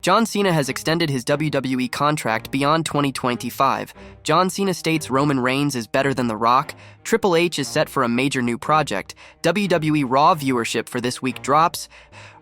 John Cena has extended his WWE contract beyond 2025. John Cena states Roman Reigns is better than The Rock. Triple H is set for a major new project. WWE RAW viewership for this week drops.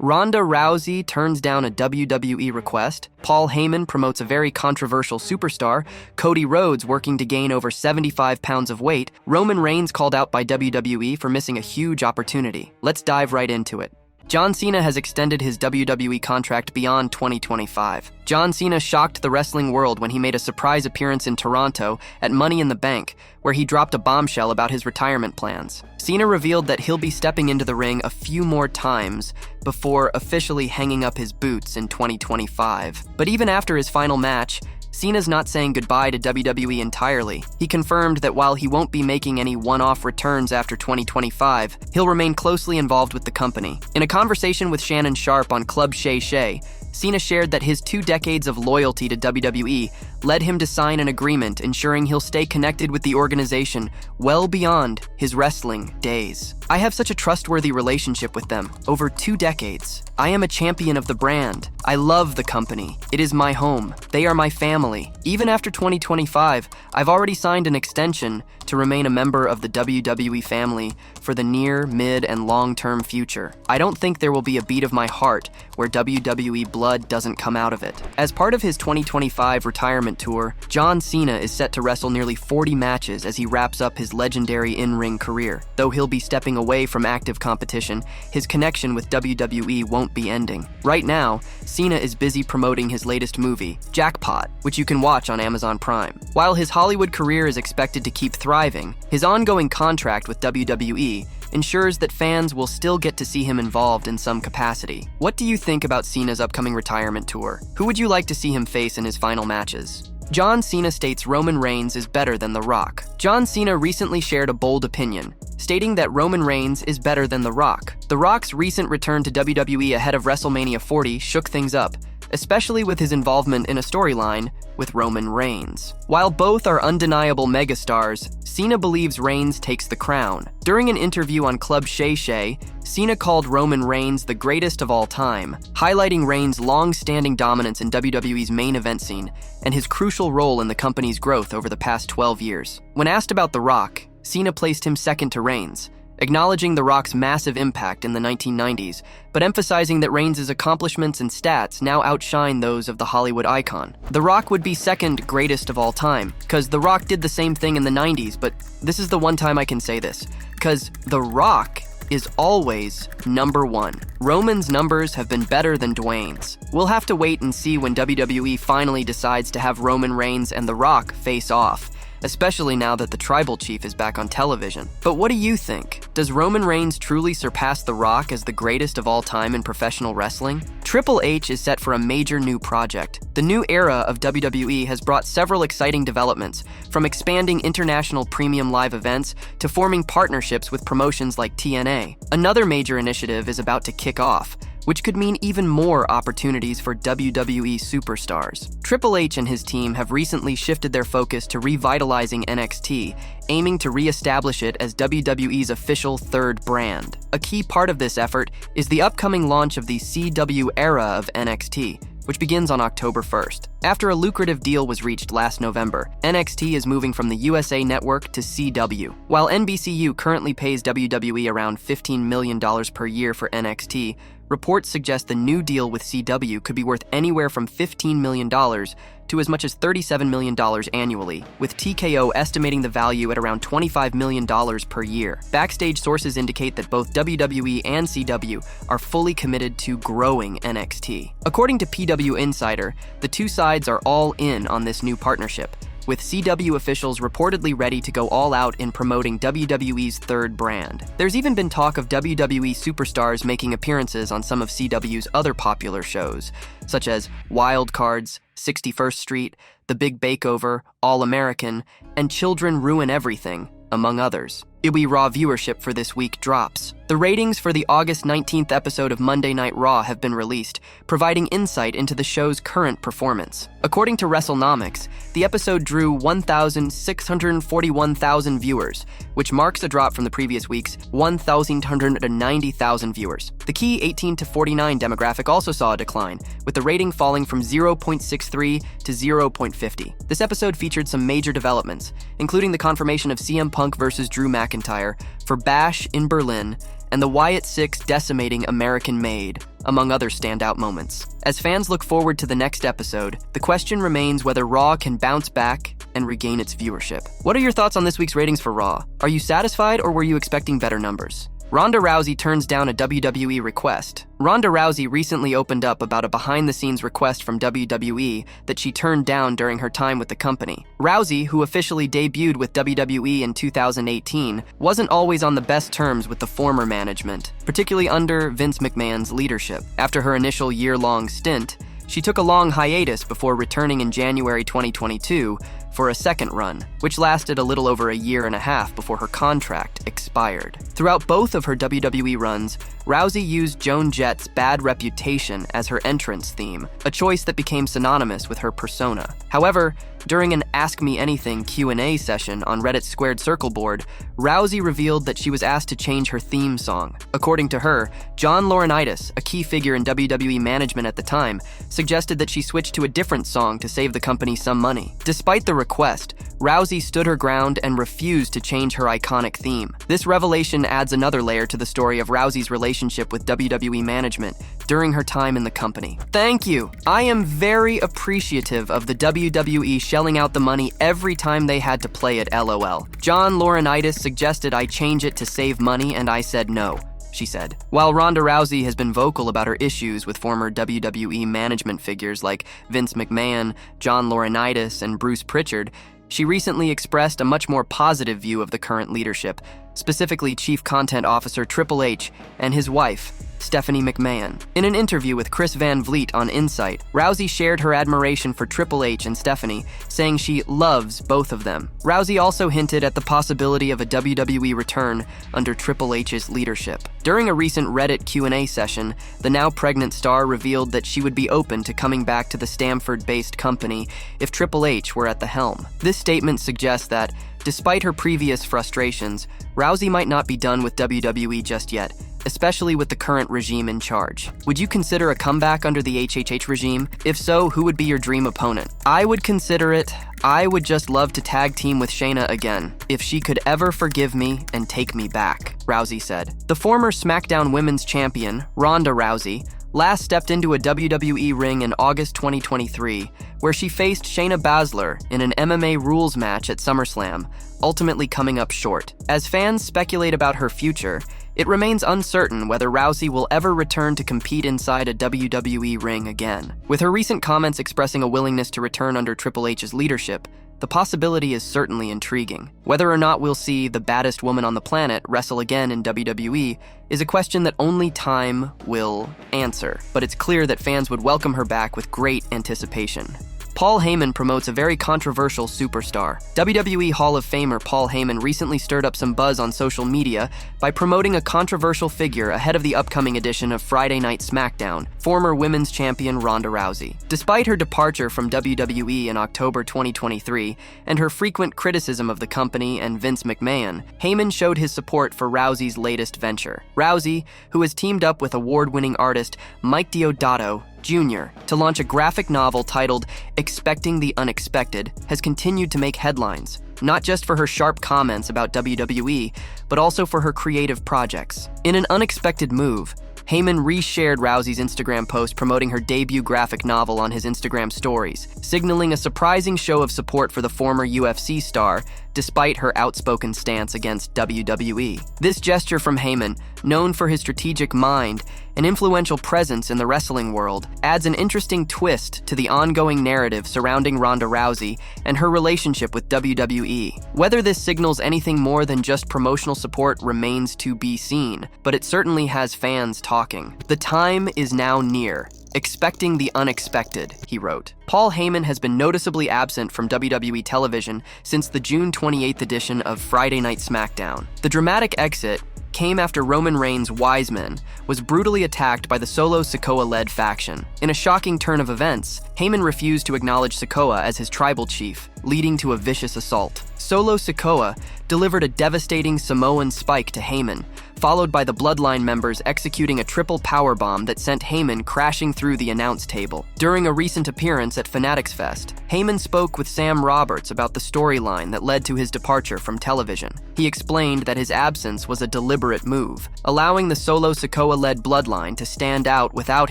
Ronda Rousey turns down a WWE request. Paul Heyman promotes a very controversial superstar. Cody Rhodes working to gain over 75 pounds of weight. Roman Reigns called out by WWE for missing a huge opportunity. Let's dive right into it. John Cena has extended his WWE contract beyond 2025. John Cena shocked the wrestling world when he made a surprise appearance in Toronto at Money in the Bank, where he dropped a bombshell about his retirement plans. Cena revealed that he'll be stepping into the ring a few more times before officially hanging up his boots in 2025. But even after his final match, Cena's not saying goodbye to WWE entirely. He confirmed that while he won't be making any one-off returns after 2025, he'll remain closely involved with the company. In a conversation with Shannon Sharpe on Club Shay Shay, Cena shared that his 2 decades of loyalty to WWE led him to sign an agreement ensuring he'll stay connected with the organization well beyond his wrestling days. I have such a trustworthy relationship with them, over 2 decades. I am a champion of the brand. I love the company. It is my home. They are my family. Even after 2025, I've already signed an extension to remain a member of the WWE family for the near, mid, and long-term future. I don't think there will be a beat of my heart where WWE blood doesn't come out of it. As part of his 2025 retirement tour, John Cena is set to wrestle nearly 40 matches as he wraps up his legendary in-ring career. Though he'll be stepping away from active competition, his connection with WWE won't be ending. Right now, Cena is busy promoting his latest movie, Jackpot, which you can watch on Amazon Prime. While his Hollywood career is expected to keep thriving, his ongoing contract with WWE ensures that fans will still get to see him involved in some capacity. What do you think about Cena's upcoming retirement tour? Who would you like to see him face in his final matches? John Cena states Roman Reigns is better than The Rock. John Cena recently shared a bold opinion, stating that Roman Reigns is better than The Rock. The Rock's recent return to WWE ahead of WrestleMania 40 shook things up, especially with his involvement in a storyline with Roman Reigns. While both are undeniable megastars, Cena believes Reigns takes the crown. During an interview on Club Shay Shay, Cena called Roman Reigns the greatest of all time, highlighting Reigns' long-standing dominance in WWE's main event scene and his crucial role in the company's growth over the past 12 years. When asked about The Rock, Cena placed him second to Reigns, acknowledging The Rock's massive impact in the 1990s, but emphasizing that Reigns' accomplishments and stats now outshine those of the Hollywood icon. The Rock would be second greatest of all time, because The Rock did the same thing in the 90s, but this is the one time I can say this, because The Rock is always number 1. Roman's numbers have been better than Dwayne's. We'll have to wait and see when WWE finally decides to have Roman Reigns and The Rock face off, especially now that the Tribal Chief is back on television. But what do you think? Does Roman Reigns truly surpass The Rock as the greatest of all time in professional wrestling? Triple H is set for a major new project. The new era of WWE has brought several exciting developments, from expanding international premium live events to forming partnerships with promotions like TNA. Another major initiative is about to kick off, which could mean even more opportunities for WWE superstars. Triple H and his team have recently shifted their focus to revitalizing NXT, aiming to re-establish it as WWE's official third brand. A key part of this effort is the upcoming launch of the CW era of NXT, which begins on October 1st. After a lucrative deal was reached last November, NXT is moving from the USA Network to CW. While NBCU currently pays WWE around $15 million per year for NXT, reports suggest the new deal with CW could be worth anywhere from $15 million to as much as $37 million annually, with TKO estimating the value at around $25 million per year. Backstage sources indicate that both WWE and CW are fully committed to growing NXT. According to PW Insider, the two sides are all in on this new partnership, with CW officials reportedly ready to go all out in promoting WWE's third brand. There's even been talk of WWE superstars making appearances on some of CW's other popular shows, such as Wild Cards, 61st Street, The Big Bakeover, All American, and Children Ruin Everything, among others. WWE RAW viewership for this week drops. The ratings for the August 19th episode of Monday Night Raw have been released, providing insight into the show's current performance. According to WrestleNomics, the episode drew 1,641,000 viewers, which marks a drop from the previous week's 1,190,000 viewers. The key 18 to 49 demographic also saw a decline, with the rating falling from 0.63 to 0.50. This episode featured some major developments, including the confirmation of CM Punk versus Drew McIntyre for Bash in Berlin, and the Wyatt Six decimating American Made, among other standout moments. As fans look forward to the next episode, the question remains whether Raw can bounce back and regain its viewership. What are your thoughts on this week's ratings for Raw? Are you satisfied, or were you expecting better numbers? Ronda Rousey turns down a WWE request. Ronda Rousey recently opened up about a behind-the-scenes request from WWE that she turned down during her time with the company. Rousey, who officially debuted with WWE in 2018, wasn't always on the best terms with the former management, particularly under Vince McMahon's leadership. After her initial year-long stint, she took a long hiatus before returning in January 2022 for a second run, which lasted a little over a year and a half before her contract expired. Throughout both of her WWE runs, Rousey used Joan Jett's Bad Reputation as her entrance theme, a choice that became synonymous with her persona. However, during an Ask Me Anything Q&A session on Reddit's Squared Circle board, Rousey revealed that she was asked to change her theme song. According to her, John Laurinaitis, a key figure in WWE management at the time, suggested that she switch to a different song to save the company some money. Despite the request, Rousey stood her ground and refused to change her iconic theme. This revelation adds another layer to the story of Rousey's relationship with WWE management during her time in the company. Thank you. I am very appreciative of the WWE shelling out the money every time they had to play it, LOL. John Laurinaitis suggested I change it to save money, and I said no, she said. While Ronda Rousey has been vocal about her issues with former WWE management figures like Vince McMahon, John Laurinaitis, and Bruce Pritchard, she recently expressed a much more positive view of the current leadership, specifically Chief Content Officer Triple H and his wife, Stephanie McMahon. In an interview with Chris Van Vliet on Insight, Rousey shared her admiration for Triple H and Stephanie, saying she loves both of them. Rousey also hinted at the possibility of a WWE return under Triple H's leadership. During a recent Reddit Q&A session, the now pregnant star revealed that she would be open to coming back to the Stamford-based company if Triple H were at the helm. This statement suggests that, despite her previous frustrations, Rousey might not be done with WWE just yet, especially with the current regime in charge. Would you consider a comeback under the HHH regime? If so, who would be your dream opponent? I would consider it. I would just love to tag team with Shayna again, if she could ever forgive me and take me back, Rousey said. The former SmackDown Women's Champion, Ronda Rousey, last stepped into a WWE ring in August 2023, where she faced Shayna Baszler in an MMA rules match at SummerSlam, ultimately coming up short. As fans speculate about her future, it remains uncertain whether Rousey will ever return to compete inside a WWE ring again. With her recent comments expressing a willingness to return under Triple H's leadership, the possibility is certainly intriguing. Whether or not we'll see the baddest woman on the planet wrestle again in WWE is a question that only time will answer, but it's clear that fans would welcome her back with great anticipation. Paul Heyman promotes a very controversial superstar. WWE Hall of Famer Paul Heyman recently stirred up some buzz on social media by promoting a controversial figure ahead of the upcoming edition of Friday Night SmackDown, former women's champion Ronda Rousey. Despite her departure from WWE in October 2023 and her frequent criticism of the company and Vince McMahon, Heyman showed his support for Rousey's latest venture. Rousey, who has teamed up with award-winning artist Mike Deodato Jr. to launch a graphic novel titled Expecting the Unexpected, has continued to make headlines, not just for her sharp comments about WWE, but also for her creative projects. In an unexpected move, Heyman reshared Rousey's Instagram post promoting her debut graphic novel on his Instagram stories, signaling a surprising show of support for the former UFC star, despite her outspoken stance against WWE. This gesture from Heyman, known for his strategic mind and influential presence in the wrestling world, adds an interesting twist to the ongoing narrative surrounding Ronda Rousey and her relationship with WWE. Whether this signals anything more than just promotional support remains to be seen, but it certainly has fans talking. The time is now near. Expecting the unexpected, he wrote. Paul Heyman has been noticeably absent from WWE television since the June 28th edition of Friday Night SmackDown. The dramatic exit came after Roman Reigns' Wise Men was brutally attacked by the Solo Sikoa-led faction. In a shocking turn of events, Heyman refused to acknowledge Sikoa as his tribal chief, leading to a vicious assault. Solo Sikoa delivered a devastating Samoan spike to Heyman, followed by the Bloodline members executing a triple powerbomb that sent Heyman crashing through the announce table. During a recent appearance at Fanatics Fest, Heyman spoke with Sam Roberts about the storyline that led to his departure from television. He explained that his absence was a deliberate move, allowing the Solo Sikoa-led Bloodline to stand out without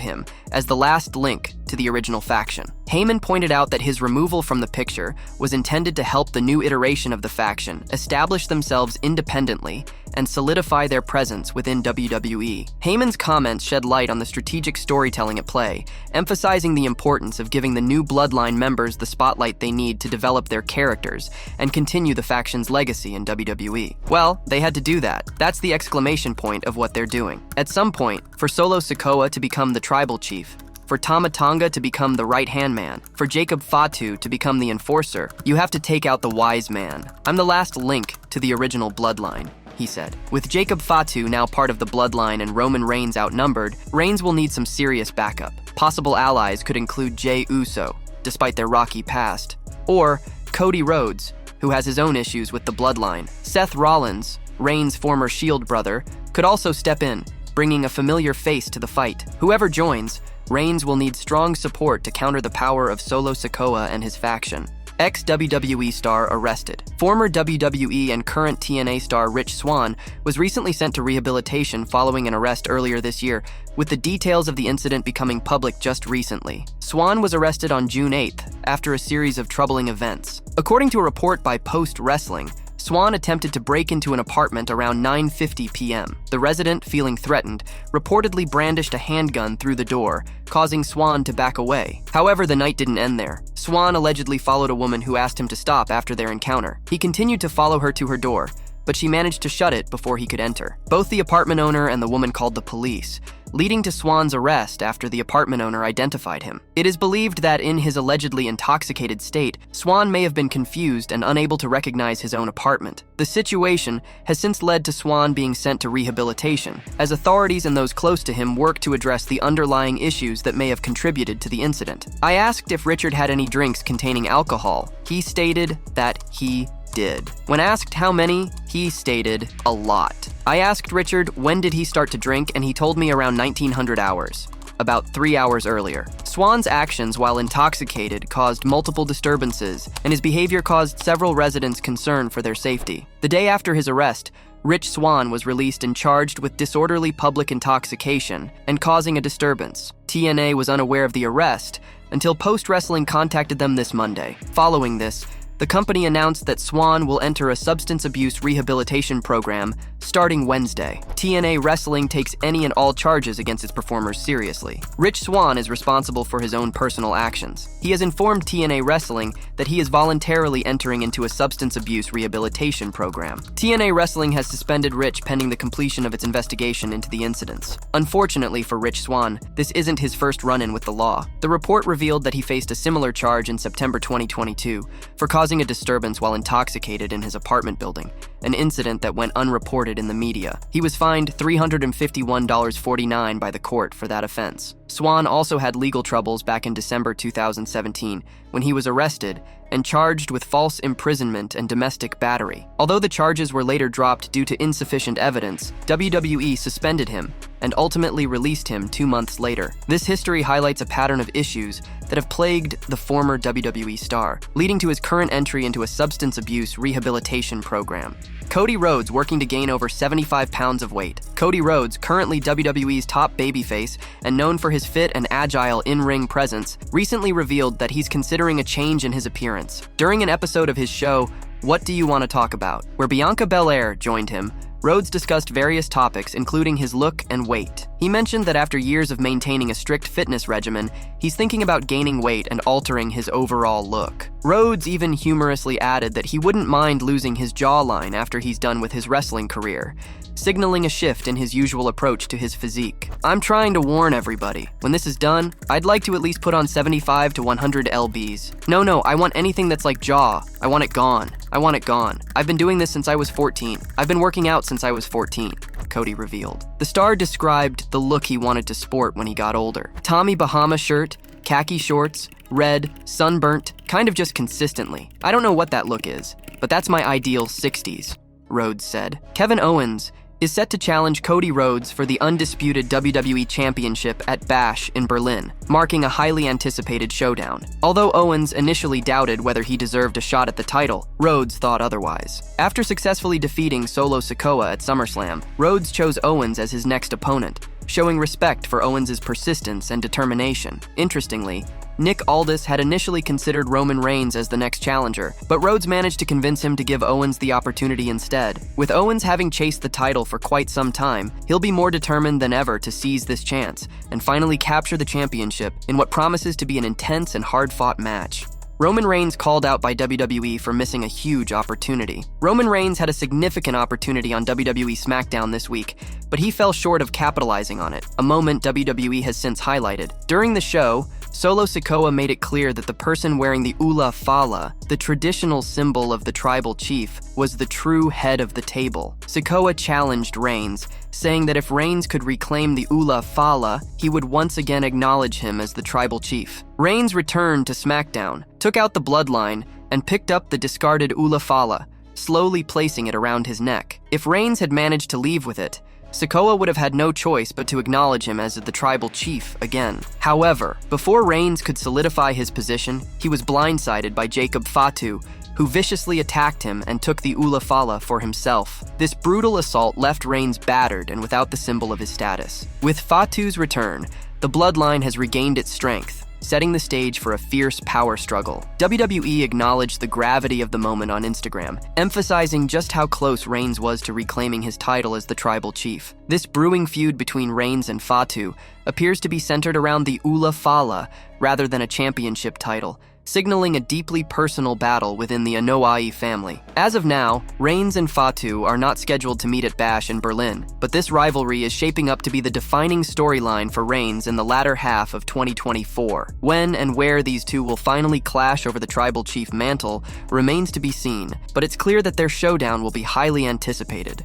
him as the last link to the original faction. Heyman pointed out that his removal from the picture was intended to help the new iteration of the faction establish themselves independently and solidify their presence within WWE. Heyman's comments shed light on the strategic storytelling at play, emphasizing the importance of giving the new Bloodline members the spotlight they need to develop their characters and continue the faction's legacy in WWE. Well, they had to do that. That's the exclamation point of what they're doing. At some point, for Solo Sikoa to become the tribal chief, for Tama Tonga to become the right-hand man, for Jacob Fatu to become the enforcer, you have to take out the wise man. I'm the last link to the original Bloodline, he said. With Jacob Fatu now part of the Bloodline and Roman Reigns outnumbered, Reigns will need some serious backup. Possible allies could include Jey Uso, despite their rocky past, or Cody Rhodes, who has his own issues with the Bloodline. Seth Rollins, Reigns' former Shield brother, could also step in, bringing a familiar face to the fight. Whoever joins, Reigns will need strong support to counter the power of Solo Sikoa and his faction. Ex-WWE Star Arrested. Former WWE and current TNA star Rich Swann was recently sent to rehabilitation following an arrest earlier this year, with the details of the incident becoming public just recently. Swann was arrested on June 8th after a series of troubling events. According to a report by Post Wrestling, Swann attempted to break into an apartment around 9:50 p.m. The resident, feeling threatened, reportedly brandished a handgun through the door, causing Swann to back away. However, the night didn't end there. Swann allegedly followed a woman who asked him to stop after their encounter. He continued to follow her to her door, but she managed to shut it before he could enter. Both the apartment owner and the woman called the police, leading to Swann's arrest after the apartment owner identified him. It is believed that in his allegedly intoxicated state, Swann may have been confused and unable to recognize his own apartment. The situation has since led to Swann being sent to rehabilitation, as authorities and those close to him work to address the underlying issues that may have contributed to the incident. I asked if Richard had any drinks containing alcohol. He stated that he did. When asked how many, he stated a lot. I asked Richard when did he start to drink, and he told me around 1900 hours, about 3 hours earlier. Swann's actions while intoxicated caused multiple disturbances, and his behavior caused several residents concern for their safety. The day after his arrest, Rich Swann was released and charged with disorderly public intoxication and causing a disturbance. TNA was unaware of the arrest until Post Wrestling contacted them this Monday. Following this, the company announced that Swann will enter a substance abuse rehabilitation program starting Wednesday. TNA Wrestling takes any and all charges against its performers seriously. Rich Swann is responsible for his own personal actions. He has informed TNA Wrestling that he is voluntarily entering into a substance abuse rehabilitation program. TNA Wrestling has suspended Rich pending the completion of its investigation into the incidents. Unfortunately for Rich Swann, this isn't his first run-in with the law. The report revealed that he faced a similar charge in September 2022 for causing a disturbance while intoxicated in his apartment building, an incident that went unreported in the media. He was fined $351.49 by the court for that offense. Swann also had legal troubles back in December 2017 when he was arrested and charged with false imprisonment and domestic battery. Although the charges were later dropped due to insufficient evidence, WWE suspended him and ultimately released him 2 months later. This history highlights a pattern of issues that have plagued the former WWE star, leading to his current entry into a substance abuse rehabilitation program. Cody Rhodes working to gain over 75 pounds of weight. Cody Rhodes, currently WWE's top babyface and known for his fit and agile in-ring presence, recently revealed that he's considering a change in his appearance. During an episode of his show, What Do You Want to Talk About?, where Bianca Belair joined him, Rhodes discussed various topics, including his look and weight. He mentioned that after years of maintaining a strict fitness regimen, he's thinking about gaining weight and altering his overall look. Rhodes even humorously added that he wouldn't mind losing his jawline after he's done with his wrestling career, signaling a shift in his usual approach to his physique. "I'm trying to warn everybody. When this is done, I'd like to at least put on 75 to 100 lbs. No, I want anything that's like jaw. I want it gone. I want it gone. I've been doing this since I was 14. I've been working out since I was 14. Cody revealed. The star described the look he wanted to sport when he got older. Tommy Bahama shirt, khaki shorts, red, sunburnt, kind of just consistently. I don't know what that look is, but that's my ideal 60s, Rhodes said. Kevin Owens is set to challenge Cody Rhodes for the undisputed WWE Championship at Bash in Berlin, marking a highly anticipated showdown. Although Owens initially doubted whether he deserved a shot at the title, Rhodes thought otherwise. After successfully defeating Solo Sikoa at SummerSlam, Rhodes chose Owens as his next opponent, showing respect for Owens' persistence and determination. Interestingly, Nick Aldis had initially considered Roman Reigns as the next challenger, but Rhodes managed to convince him to give Owens the opportunity instead. With Owens having chased the title for quite some time, he'll be more determined than ever to seize this chance and finally capture the championship in what promises to be an intense and hard-fought match. Roman Reigns called out by WWE for missing a huge opportunity. Roman Reigns had a significant opportunity on WWE SmackDown this week, but he fell short of capitalizing on it, a moment WWE has since highlighted. During the show, Solo Sikoa made it clear that the person wearing the Ula Fala, the traditional symbol of the tribal chief, was the true head of the table. Sikoa challenged Reigns, saying that if Reigns could reclaim the Ula Fala, he would once again acknowledge him as the tribal chief. Reigns returned to SmackDown, took out the bloodline, and picked up the discarded Ula Fala, slowly placing it around his neck. If Reigns had managed to leave with it, Sikoa would have had no choice but to acknowledge him as the tribal chief again. However, before Reigns could solidify his position, he was blindsided by Jacob Fatu, who viciously attacked him and took the Ula Fala for himself. This brutal assault left Reigns battered and without the symbol of his status. With Fatu's return, the bloodline has regained its strength, setting the stage for a fierce power struggle. WWE acknowledged the gravity of the moment on Instagram, emphasizing just how close Reigns was to reclaiming his title as the tribal chief. This brewing feud between Reigns and Fatu appears to be centered around the Ula Fala rather than a championship title, signaling a deeply personal battle within the Anoa'i family. As of now, Reigns and Fatu are not scheduled to meet at Bash in Berlin, but this rivalry is shaping up to be the defining storyline for Reigns in the latter half of 2024. When and where these two will finally clash over the tribal chief mantle remains to be seen, but it's clear that their showdown will be highly anticipated.